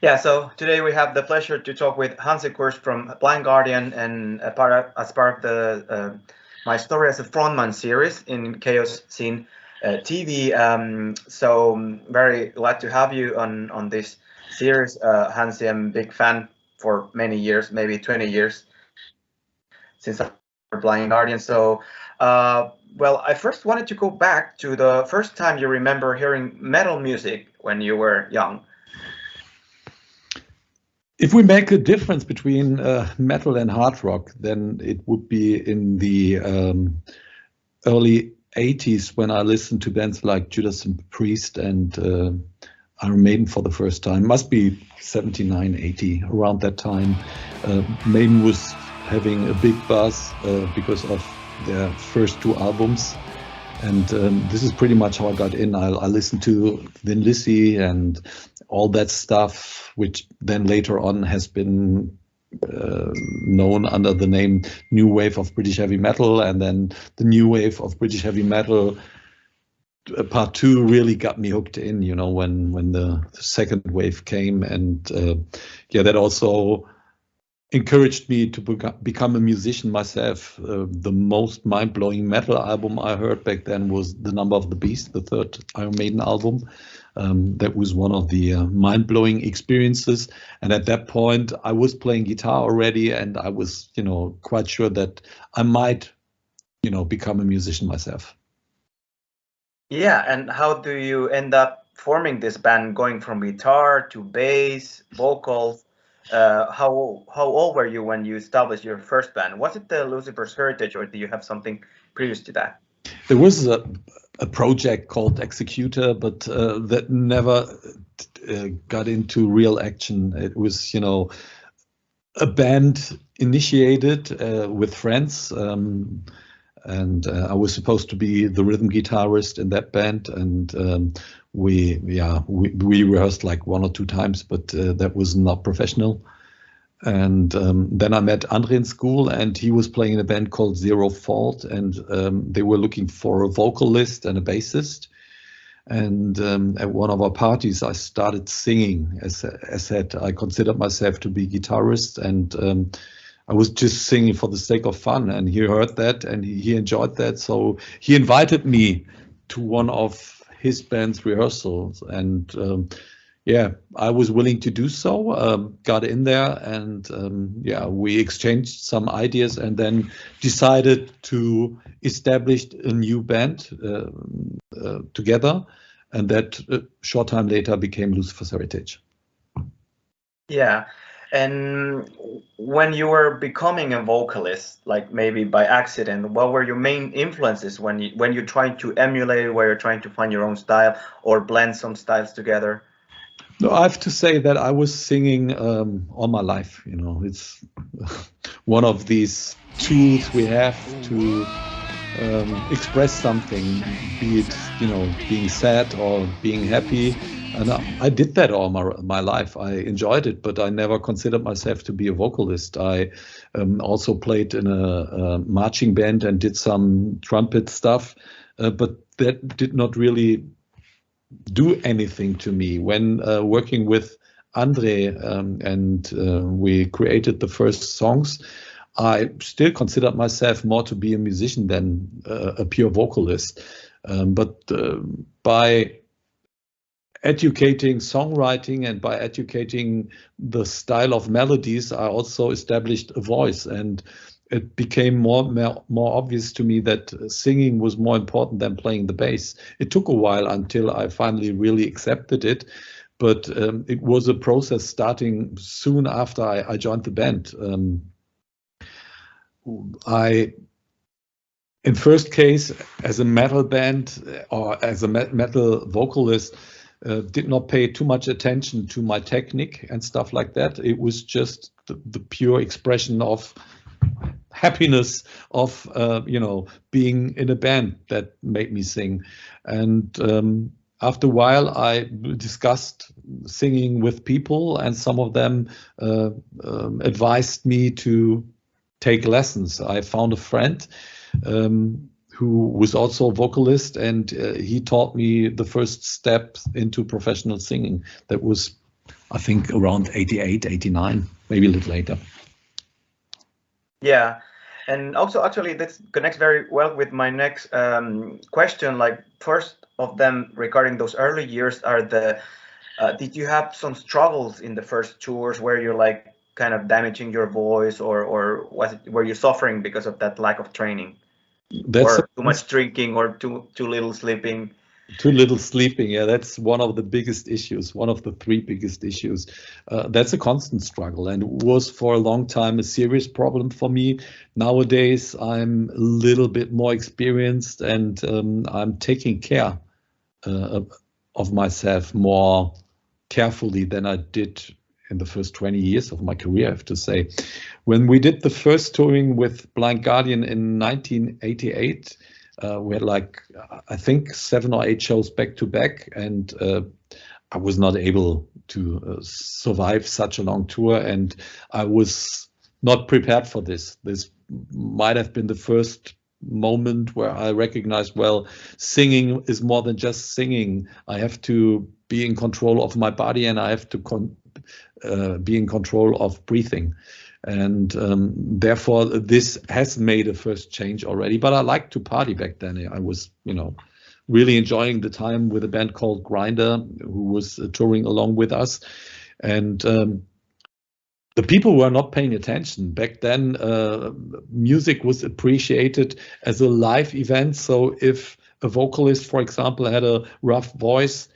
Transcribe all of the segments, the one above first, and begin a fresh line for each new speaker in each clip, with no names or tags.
Yeah, so today we have the pleasure to talk with Hansi Kürsch from Blind Guardian and as part of the My Story as a Frontman series in Chaoszine TV. So very glad to have you on this series, Hansi. I'm a big fan for many years, maybe 20 years since I was Blind Guardian. So, well, I first wanted to go back to the first time you remember hearing metal music when you were young.
If we make a difference between metal and hard rock, then it would be in the early 80s when I listened to bands like Judas and Priest and Iron Maiden for the first time. Must be 79, 80, around that time. Maiden was having a big buzz because of their first two albums. And this is pretty much how I got in. I listened to Thin Lizzy and all that stuff, which then later on has been known under the name New Wave of British Heavy Metal. And then the New Wave of British Heavy Metal part two really got me hooked in, you know, when the second wave came. And yeah, that also encouraged me to become a musician myself. The most mind-blowing metal album I heard back then was The Number of the Beast, the third Iron Maiden album. That was one of the mind-blowing experiences. And at that point, I was playing guitar already, and I was, you know, quite sure that I might, you know, become a musician myself.
Yeah, and how do you end up forming this band, going from guitar to bass, vocals? How old were you when you established your first band? Was it the Lucifer's Heritage, or do you have something previous to that?
There was a project called Executor, but that never got into real action. It was, you know, a band initiated with friends, and I was supposed to be the rhythm guitarist in that band, and we rehearsed like one or two times, but that was not professional. And then I met Andre in school, and he was playing in a band called Zero Fault, and they were looking for a vocalist and a bassist. And at one of our parties, I started singing. As I said, I considered myself to be guitarist, and I was just singing for the sake of fun. And he heard that, and he enjoyed that. So he invited me to one of his band's rehearsals, and yeah, I was willing to do so. Got in there, and yeah, we exchanged some ideas, and then decided to establish a new band together, and that short time later became Lucifer's Heritage.
Yeah, and when you were becoming a vocalist, like maybe by accident, what were your main influences when you're trying to emulate, where you're trying to find your own style or blend some styles together?
No, I have to say that I was singing all my life. You know, it's one of these tools we have to express something, be it, you know, being sad or being happy. And I did that all my life. I enjoyed it, but I never considered myself to be a vocalist. I also played in a marching band and did some trumpet stuff, but that did not really do anything to me. When working with Andre and we created the first songs, I still considered myself more to be a musician than a pure vocalist. But by educating songwriting and by educating the style of melodies, I also established a voice, and it became more obvious to me that singing was more important than playing the bass. It took a while until I finally really accepted it, but it was a process starting soon after I joined the band. In first case, as a metal band or as a metal vocalist, did not pay too much attention to my technique and stuff like that. It was just the pure expression of happiness of you know, being in a band that made me sing. And after a while I discussed singing with people, and some of them advised me to take lessons. I found a friend who was also a vocalist, and he taught me the first step into professional singing. That was I think around 88, 89, maybe a little later.
Yeah, and also actually this connects very well with my next question. Like first of them regarding those early years are the did you have some struggles in the first tours where you're like kind of damaging your voice, or were you suffering because of that lack of training? Or too much drinking, or too little sleeping?
Too little sleeping, yeah, that's one of the biggest issues, one of the three biggest issues. That's a constant struggle, and it was for a long time a serious problem for me. Nowadays, I'm a little bit more experienced, and I'm taking care of myself more carefully than I did in the first 20 years of my career, I have to say. When we did the first touring with Blind Guardian in 1988, we had like, I think 7 or 8 shows back to back, and I was not able to survive such a long tour, and I was not prepared for this. This might have been the first moment where I recognized, well, singing is more than just singing. I have to be in control of my body, and I have to be in control of breathing. And therefore, this has made a first change already. But I liked to party back then. I was, really enjoying the time with a band called Grinder, who was touring along with us. And the people were not paying attention. Back then, music was appreciated as a live event. So if a vocalist, for example, had a rough voice,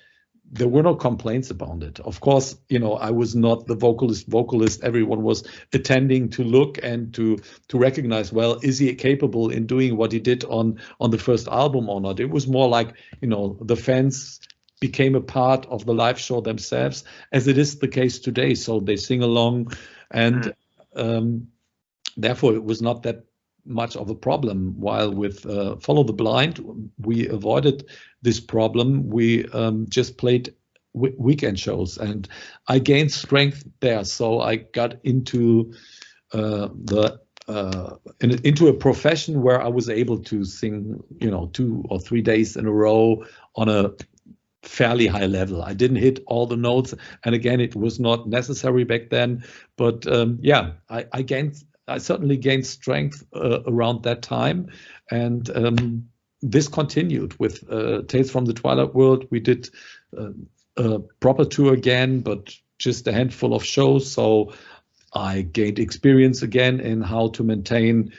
there were no complaints about it. Of course, I was not the vocalist. Everyone was attending to look and to recognize, well, is he capable in doing what he did on the first album or not? It was more like, the fans became a part of the live show themselves, as it is the case today. So they sing along, and therefore it was not that much of a problem. While with Follow the Blind, we avoided this problem. We just played weekend shows, and I gained strength there. So I got into into a profession where I was able to sing, 2 or 3 days in a row on a fairly high level. I didn't hit all the notes, and again, it was not necessary back then. But yeah, I certainly gained strength around that time, and this continued with Tales from the Twilight World. We did a proper tour again, but just a handful of shows. So I gained experience again in how to maintain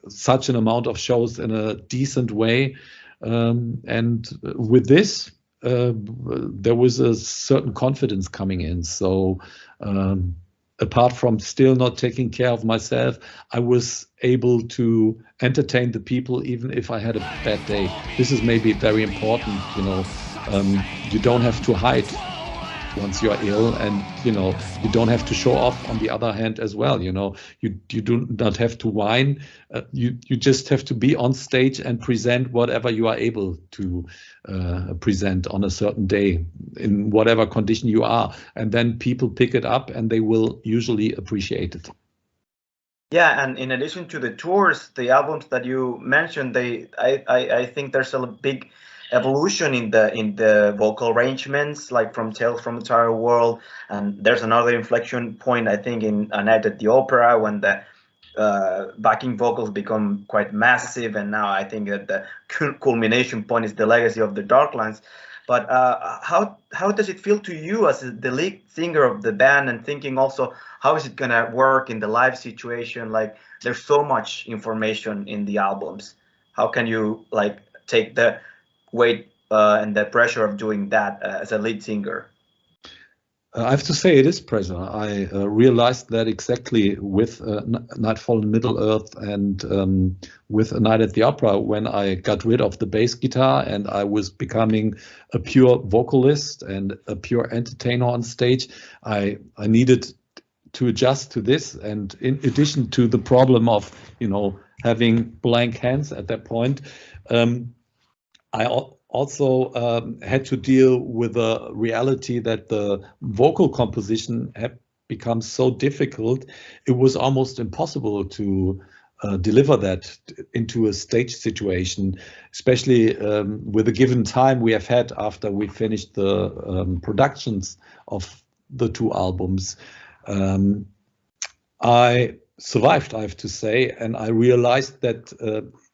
such an amount of shows in a decent way. And with this, there was a certain confidence coming in. So apart from still not taking care of myself, I was able to entertain the people even if I had a bad day. This is maybe very important, you don't have to hide once you're ill, and you don't have to show off on the other hand as well. You do not have to whine. You just have to be on stage and present whatever you are able to present on a certain day in whatever condition you are, and then people pick it up and they will usually appreciate it.
Yeah, and in addition to the tours, the albums that you mentioned, I think there's a big evolution in the vocal arrangements, like from Tales from the Twilight World, and there's another inflection point, I think, in A Night at the Opera, when the backing vocals become quite massive, and now I think that the culmination point is the Legacy of the Darklands. But how does it feel to you as the lead singer of the band, and thinking also how is it gonna work in the live situation? Like, there's so much information in the albums. How can you like take the weight and the pressure of doing that as a lead singer?
I have to say it is pressure. I realized that exactly with Nightfall in Middle-earth and with A Night at the Opera, when I got rid of the bass guitar and I was becoming a pure vocalist and a pure entertainer on stage. I needed to adjust to this, and in addition to the problem of having blank hands at that point, I also had to deal with the reality that the vocal composition had become so difficult. It was almost impossible to deliver that into a stage situation, especially with a given time we have had after we finished the productions of the 2 albums. I survived, I have to say, and I realized that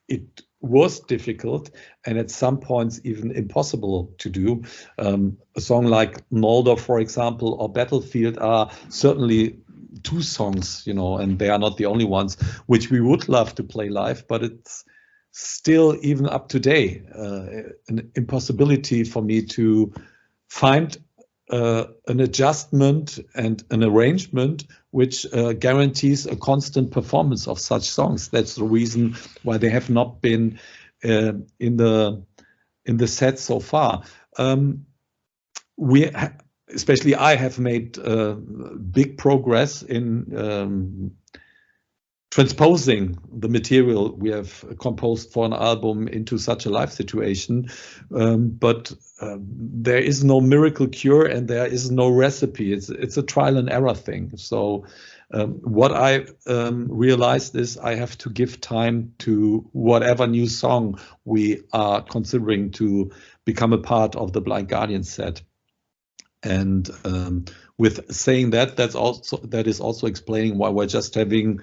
it was difficult and at some points even impossible to do. A song like Moldor, for example, or Battlefield are certainly 2 songs, you know, and they are not the only ones which we would love to play live, but it's still, even up today, an impossibility for me to find an adjustment and an arrangement which guarantees a constant performance of such songs. That's the reason why they have not been in the set so far. Especially I have made big progress in transposing the material we have composed for an album into such a live situation. But there is no miracle cure and there is no recipe. It's a trial and error thing. So what I realized is I have to give time to whatever new song we are considering to become a part of the Blind Guardian set. And with saying that, that is also explaining why we're just having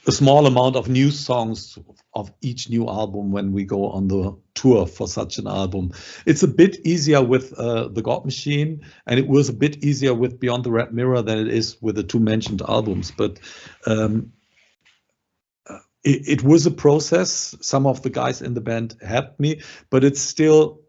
a small amount of new songs of each new album when we go on the tour for such an album. It's a bit easier with the God Machine, and it was a bit easier with Beyond the Red Mirror than it is with the 2 mentioned albums. But it was a process. Some of the guys in the band helped me, but it's still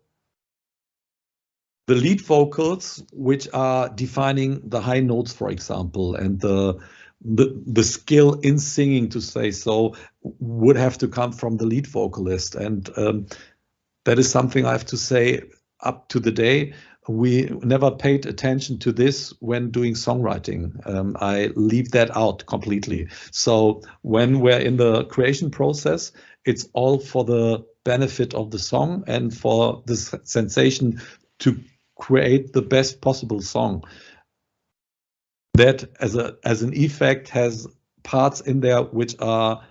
the lead vocals which are defining the high notes, for example, and the skill in singing, to say so, would have to come from the lead vocalist. And that is something I have to say, up to the day, we never paid attention to this when doing songwriting. I leave that out completely. So when we're in the creation process, it's all for the benefit of the song and for the sensation to create the best possible song. That as an effect has parts in there which are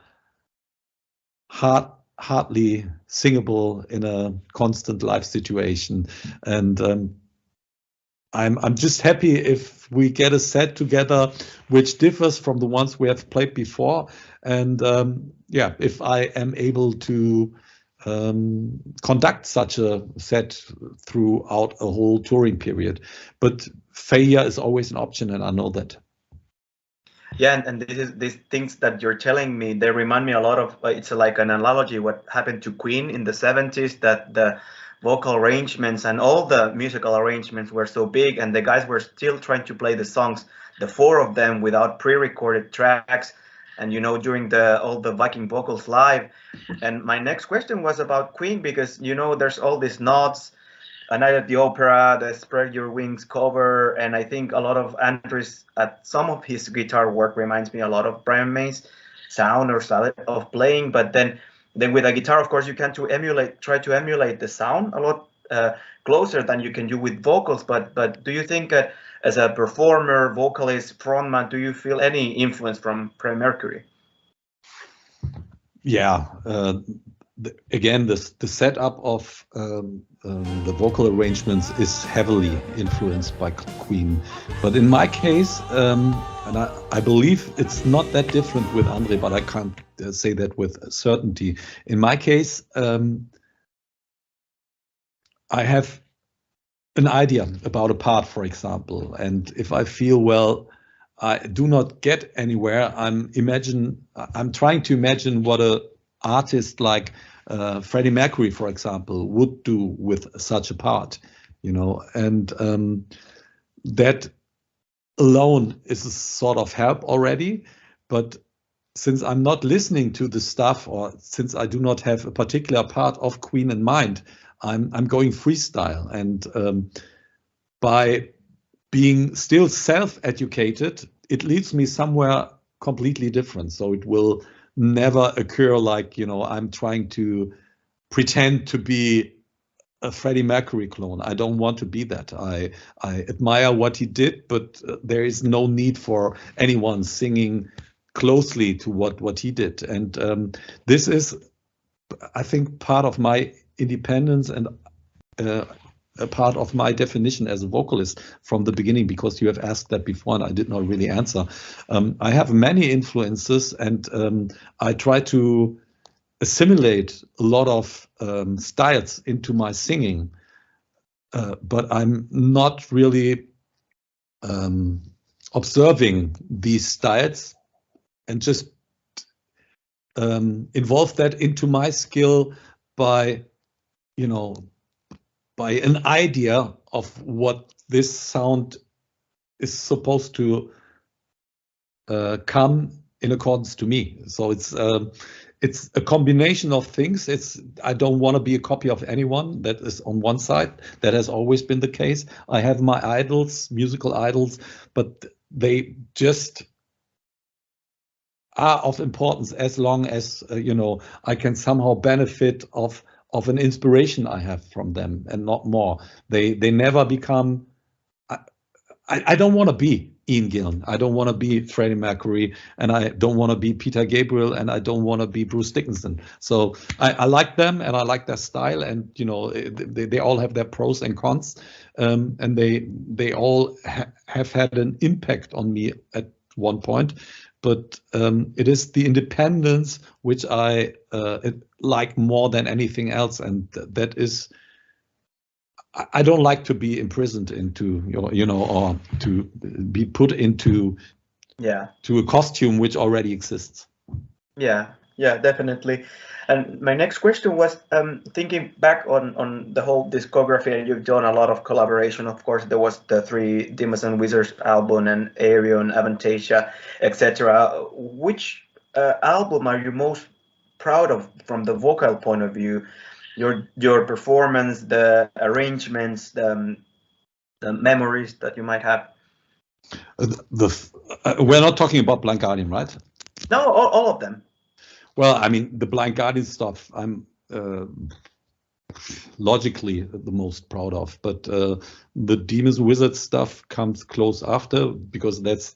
hardly singable in a constant live situation. And I'm just happy if we get a set together which differs from the ones we have played before. And yeah, if I am able to conduct such a set throughout a whole touring period. But failure is always an option, and I know that.
Yeah, and these things that you're telling me, they remind me a lot of, it's like an analogy what happened to Queen in the 70s, that the vocal arrangements and all the musical arrangements were so big, and the guys were still trying to play the songs, the 4 of them, without pre-recorded tracks, and you know, during all the Viking vocals live. And my next question was about Queen, because you know, there's all these nods, A Night at the Opera, the Spread Your Wings cover, and I think a lot of Andrew's, some of his guitar work reminds me a lot of Brian May's sound or style of playing. But then with a guitar, of course, you can try to emulate the sound a lot closer than you can do with vocals. But do you think as a performer, vocalist, frontman, do you feel any influence from Freddie Mercury?
Yeah, again, the setup of the vocal arrangements is heavily influenced by Queen. But in my case, and I believe it's not that different with Andre, but I can't say that with certainty. In my case, I have an idea about a part, for example, and if I feel, well, I do not get anywhere, I'm trying to imagine what a artist like Freddie Mercury, for example, would do with such a part, you know, and that alone is a sort of help already. But since I'm not listening to the stuff, or since I do not have a particular part of Queen in mind, I'm going freestyle, and by being still self-educated, it leads me somewhere completely different. So it will never occur like, you know, I'm trying to pretend to be a Freddie Mercury clone. I don't want to be that. I admire what he did, but there is no need for anyone singing closely to what he did. And this is, I think, part of my independence and a part of my definition as a vocalist from the beginning, because you have asked that before and I did not really answer. I have many influences, and I try to assimilate a lot of styles into my singing, but I'm not really observing these styles and just involve that into my skill by, by an idea of what this sound is supposed to come in accordance to me. So it's a combination of things. I don't want to be a copy of anyone. That is on one side. That has always been the case. I have my idols, musical idols, but they just are of importance as long as I can somehow benefit of an inspiration I have from them, and not more. They never become. I don't want to be Ian Gillan. I don't want to be Freddie Mercury, and I don't want to be Peter Gabriel, and I don't want to be Bruce Dickinson. So I like them, and I like their style, and they all have their pros and cons, and they all have had an impact on me at one point. But it is the independence which I like more than anything else, and that is, I don't like to be imprisoned into, or to be put into to a costume which already exists. Yeah, definitely. And my next question was thinking back on the whole discography, and you've done a lot of collaboration. Of course, there was the 3 Demons and Wizards album and Arion, Avantasia, etc. Which album are you most proud of from the vocal point of view? Your performance, the arrangements, the memories that you might have. We're not talking about Blind Guardian, right? No, all of them. Well, I mean, the Blind Guardian stuff I'm logically the most proud of, but the Demons Wizards stuff comes close after, because that's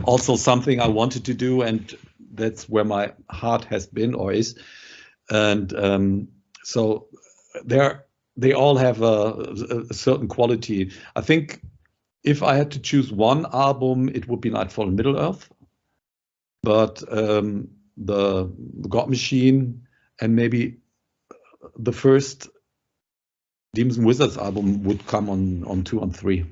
also something I wanted to do, and that's where my heart has been or is. And so they all have a certain quality. I think if I had to choose one album, it would be Nightfall in Middle-earth, but the God Machine and maybe the first Demons and Wizards album would come on 2 and 3.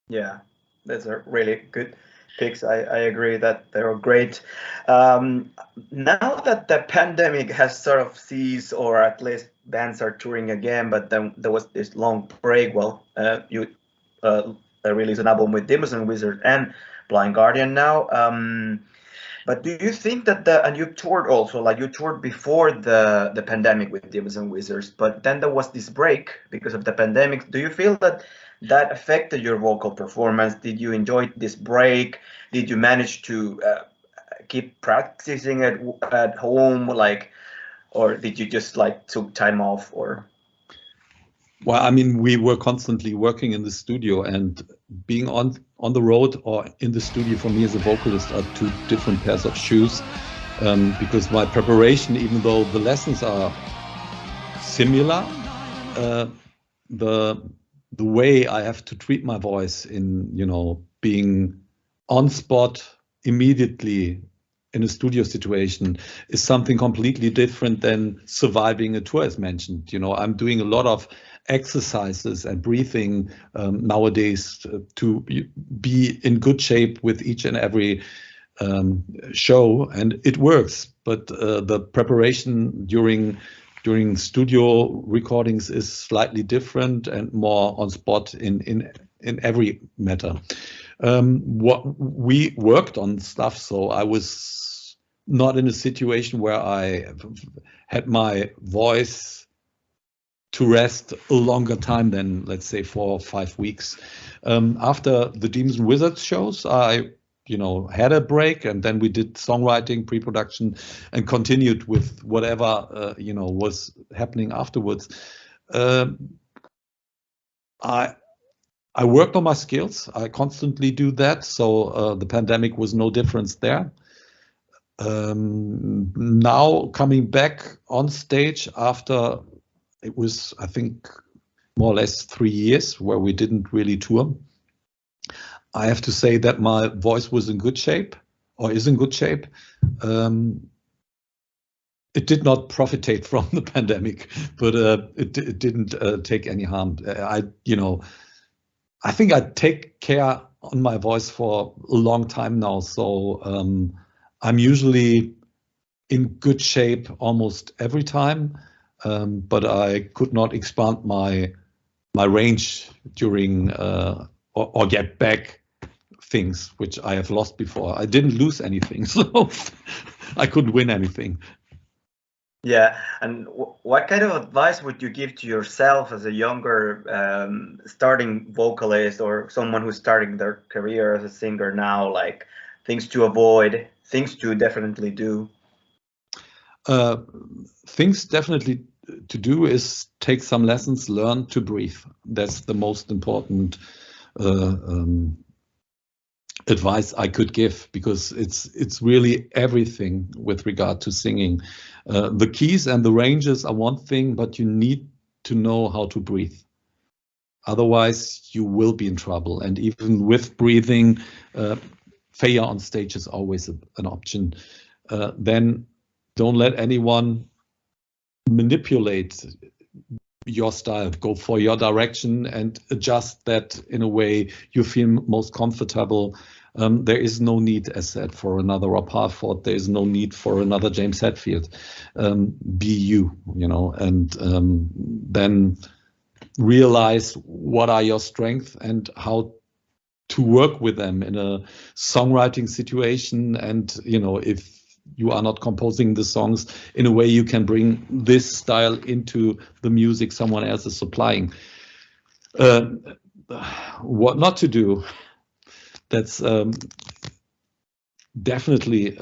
Yeah, that's a really good picks. I agree that they were great. Now that the pandemic has sort of ceased, or at least bands are touring again, but then there was this long break. Well, you released an album with Demons and Wizards and Blind Guardian now. But do you think that and you toured also, like you toured before the pandemic with Demons and Wizards, but then there was this break because of the pandemic. Do you feel that affected your vocal performance? Did you enjoy this break? Did you manage to keep practicing it at home, or did you just took time off? Or? Well, I mean, we were constantly working in the studio, and being on the road or in the studio for me as a vocalist are 2 different pairs of shoes, because my preparation, even though the lessons are similar, the way I have to treat my voice in, being on spot immediately in a studio situation is something completely different than surviving a tour, as mentioned. I'm doing a lot of exercises and breathing nowadays to be in good shape with each and every show, and it works. But the preparation during studio recordings is slightly different and more on spot in every matter. We worked on stuff, so I was not in a situation where I had my voice to rest a longer time than, let's say, 4 or 5 weeks. After the Demons and Wizards shows, I had a break, and then we did songwriting, pre-production, and continued with whatever was happening afterwards. I worked on my skills. I constantly do that, so the pandemic was no difference there. Now coming back on stage after it was, I think, more or less 3 years where we didn't really tour, I have to say that my voice was in good shape, or is in good shape. It did not profitate from the pandemic, but it didn't take any harm. I think I take care on my voice for a long time now, so I'm usually in good shape almost every time, but I could not expand my range during or get back things which I have lost before. I didn't lose anything, so I couldn't win anything.
Yeah, and what kind of advice would you give to yourself as a younger starting vocalist or someone who's starting their career as a singer now, like things to avoid, things to definitely do?
Things definitely to do is take some lessons, learn to breathe. That's the most important advice I could give, because it's really everything with regard to singing. The keys and the ranges are one thing, but you need to know how to breathe. Otherwise, you will be in trouble. And even with breathing, failure on stage is always an option. Then don't let anyone manipulate your style. Go for your direction and adjust that in a way you feel most comfortable. There is no need, as said, for another Rob Halford. There is no need for another James Hetfield. Be you, and then realize what are your strengths and how to work with them in a songwriting situation. And, if you are not composing the songs in a way you can bring this style into the music someone else is supplying. What not to do, that's definitely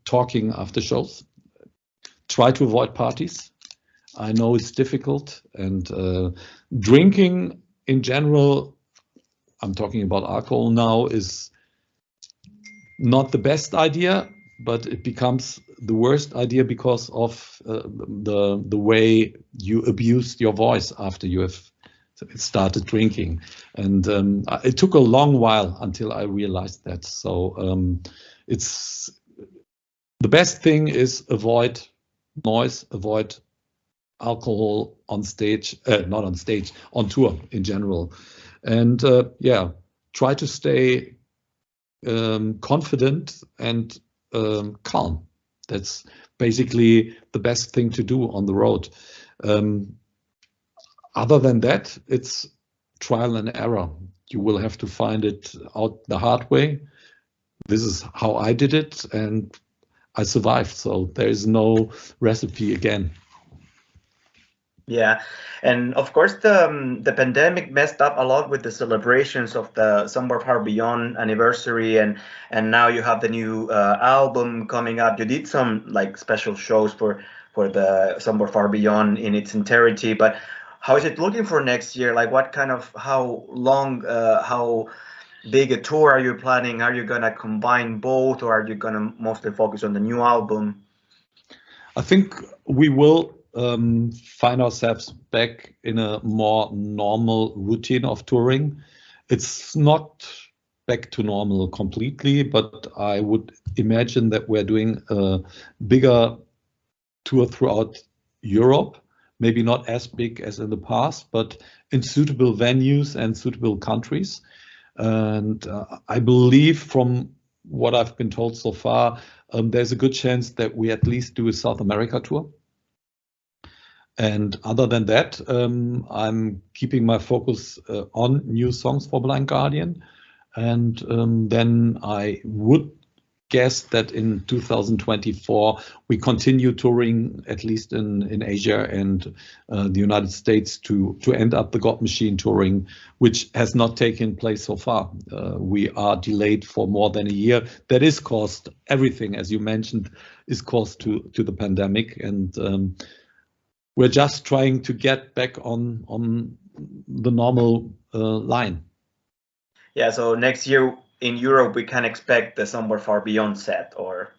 talking after shows. Try to avoid parties. I know it's difficult, and drinking in general, I'm talking about alcohol now, is not the best idea, but it becomes the worst idea because of the way you abused your voice after you have started drinking. And it took a long while until I realized that. So it's the best thing is avoid noise, avoid alcohol on stage, not on stage, on tour in general. And try to stay confident and calm. That's basically the best thing to do on the road. Other than that, it's trial and error. You will have to find it out the hard way. This is how I did it, and I survived. So there is no recipe again.
Yeah, and of course the pandemic messed up a lot with the celebrations of the Somewhere Far Beyond anniversary, and now you have the new album coming up. You did some like special shows for the Somewhere Far Beyond in its entirety, but how is it looking for next year? Like how long, how big a tour are you planning? Are you gonna combine both, or are you gonna mostly focus on the new album?
I think we will find ourselves back in a more normal routine of touring. It's not back to normal completely, but I would imagine that we're doing a bigger tour throughout Europe, maybe not as big as in the past, but in suitable venues and suitable countries. And I believe from what I've been told so far, there's a good chance that we at least do a South America tour. And other than that, I'm keeping my focus on new songs for Blind Guardian. And then I would guess that in 2024, we continue touring, at least in Asia and the United States, to end up the God Machine touring, which has not taken place so far. We are delayed for more than a year. That is caused, everything, as you mentioned, is caused to the pandemic. And we're just trying to get back on the normal line.
Yeah, so next year in Europe we can expect the Somewhere Far Beyond set, or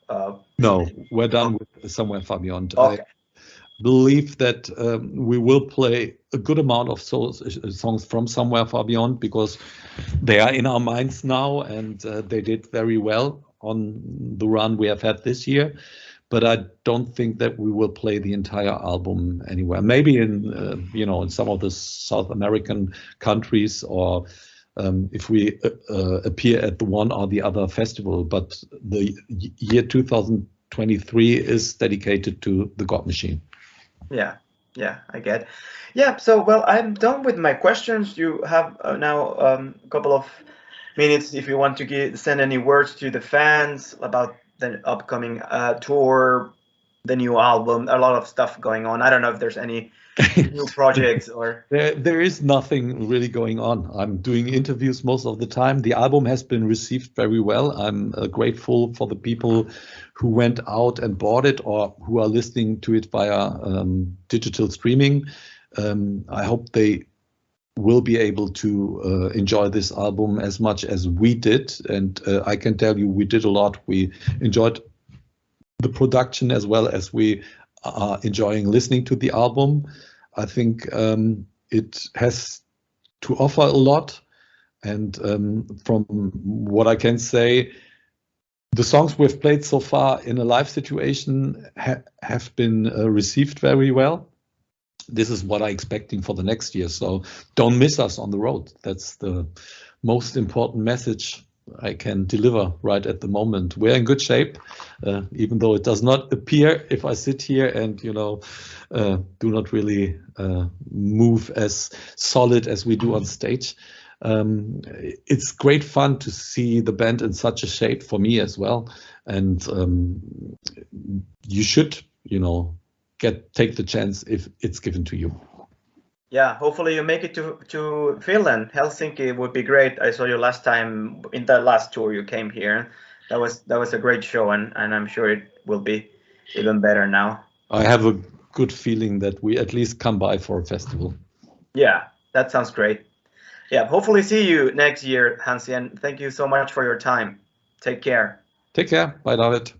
no, we're done with Somewhere Far Beyond.
Okay.
I believe that we will play a good amount of songs from Somewhere Far Beyond, because they are in our minds now, and they did very well on the run we have had this year. But I don't think that we will play the entire album anywhere. Maybe in in some of the South American countries, or if we appear at the one or the other festival. But the year 2023 is dedicated to the God Machine.
Yeah, I get. Yeah, so well, I'm done with my questions. You have now a couple of minutes if you want to send any words to the fans about the upcoming tour, the new album, a lot of stuff going on. I don't know if there's any new projects or...
There is nothing really going on. I'm doing interviews most of the time. The album has been received very well. I'm grateful for the people who went out and bought it, or who are listening to it via digital streaming. I hope they will be able to enjoy this album as much as we did. And I can tell you, we did a lot. We enjoyed the production as well as we are enjoying listening to the album. I think it has to offer a lot. And from what I can say, the songs we've played so far in a live situation have been received very well. This is what I'm expecting for the next year. So don't miss us on the road. That's the most important message I can deliver right at the moment. We're in good shape, even though it does not appear if I sit here and, do not really move as solid as we do on stage. It's great fun to see the band in such a shape for me as well. And you should, take the chance if it's given to you.
Yeah, hopefully you make it to Finland. Helsinki would be great. I saw you last time in the last tour you came here. That was a great show, and I'm sure it will be even better now.
I have a good feeling that we at least come by for a festival.
Yeah, that sounds great. Yeah, hopefully see you next year, Hansi, and thank you so much for your time. Take care.
Take care. Bye, David.